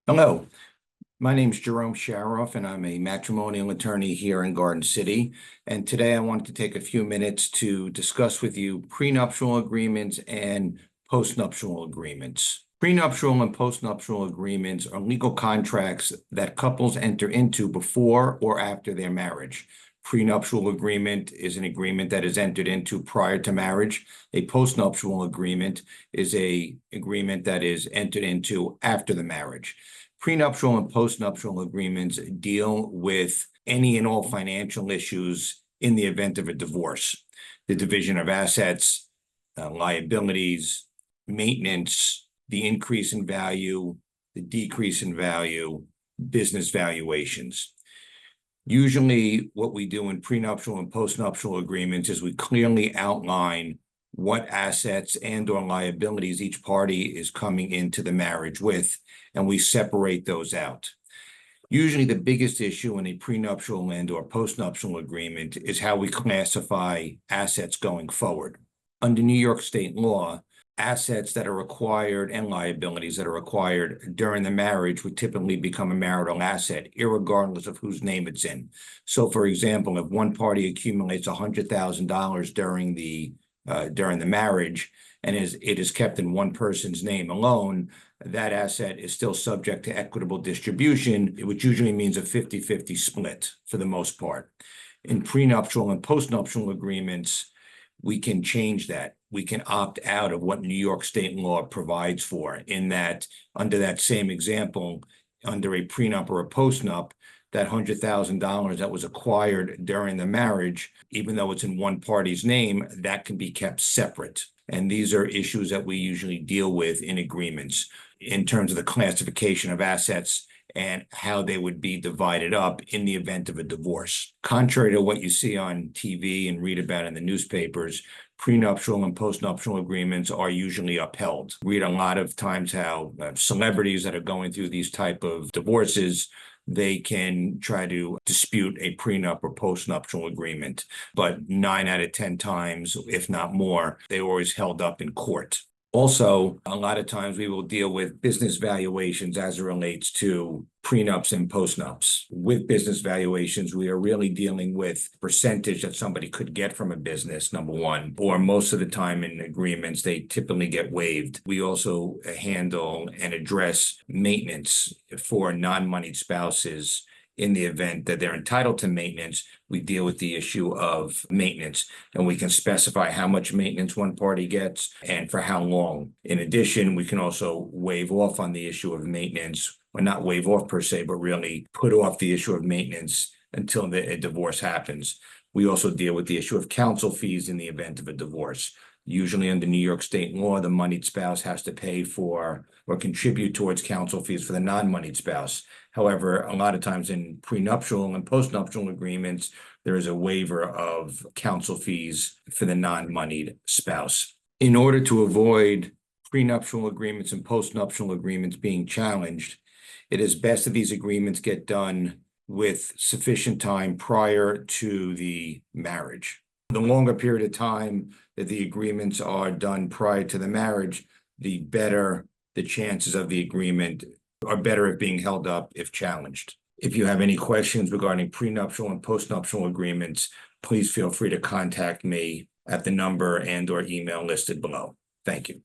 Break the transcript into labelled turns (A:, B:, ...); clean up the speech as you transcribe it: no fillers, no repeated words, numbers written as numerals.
A: Hello, my name is Jerome Scharoff, and I'm a matrimonial attorney here in Garden City. And today I wanted to take a few minutes to discuss with you prenuptial agreements and postnuptial agreements. Prenuptial and postnuptial agreements are legal contracts that couples enter into before or after their marriage. Prenuptial agreement is an agreement that is entered into prior to marriage. A postnuptial agreement is an agreement that is entered into after the marriage. Prenuptial and postnuptial agreements deal with any and all financial issues in the event of a divorce, the division of assets, liabilities, maintenance, the increase in value, the decrease in value, business valuations. Usually what we do in prenuptial and postnuptial agreements is we clearly outline what assets and or liabilities each party is coming into the marriage with, and we separate those out. Usually the biggest issue in a prenuptial and or postnuptial agreement is how we classify assets going forward. Under New York state law, assets that are acquired and liabilities that are acquired during the marriage would typically become a marital asset, irregardless of whose name it's in. So, for example, if one party accumulates $100,000 during the marriage and it is kept in one person's name alone, that asset is still subject to equitable distribution, which usually means a 50-50 split for the most part. In prenuptial and postnuptial agreements, we can change that. We can opt out of what New York state law provides for, in that under that same example, under a prenup or a postnup, that $100,000 that was acquired during the marriage, even though it's in one party's name, that can be kept separate. And these are issues that we usually deal with in agreements in terms of the classification of assets and how they would be divided up in the event of a divorce. Contrary to what you see on TV and read about in the newspapers, prenuptial and postnuptial agreements are usually upheld. Read a lot of times how celebrities that are going through these type of divorces, they can try to dispute a prenup or postnuptial agreement, but 9 out of 10 times, if not more, they're always held up in court. Also, a lot of times we will deal with business valuations as it relates to prenups and postnups. With business valuations, we are really dealing with percentage that somebody could get from a business, number one, or most of the time in agreements, they typically get waived. We also handle and address maintenance for non-moneyed spouses. In the event that they're entitled to maintenance, we deal with the issue of maintenance, and we can specify how much maintenance one party gets and for how long. In addition, we can also waive off on the issue of maintenance, or not waive off per se, but really put off the issue of maintenance until a divorce happens. We also deal with the issue of counsel fees in the event of a divorce. Usually under New York state law, the moneyed spouse has to pay for or contribute towards counsel fees for the non-moneyed spouse. However, a lot of times in prenuptial and postnuptial agreements, there is a waiver of counsel fees for the non-moneyed spouse. In order to avoid prenuptial agreements and postnuptial agreements being challenged, it is best that these agreements get done with sufficient time prior to the marriage. The longer period of time that the agreements are done prior to the marriage, the better the chances of the agreement are better at being held up if challenged. If you have any questions regarding prenuptial and postnuptial agreements, please feel free to contact me at the number and or email listed below. Thank you.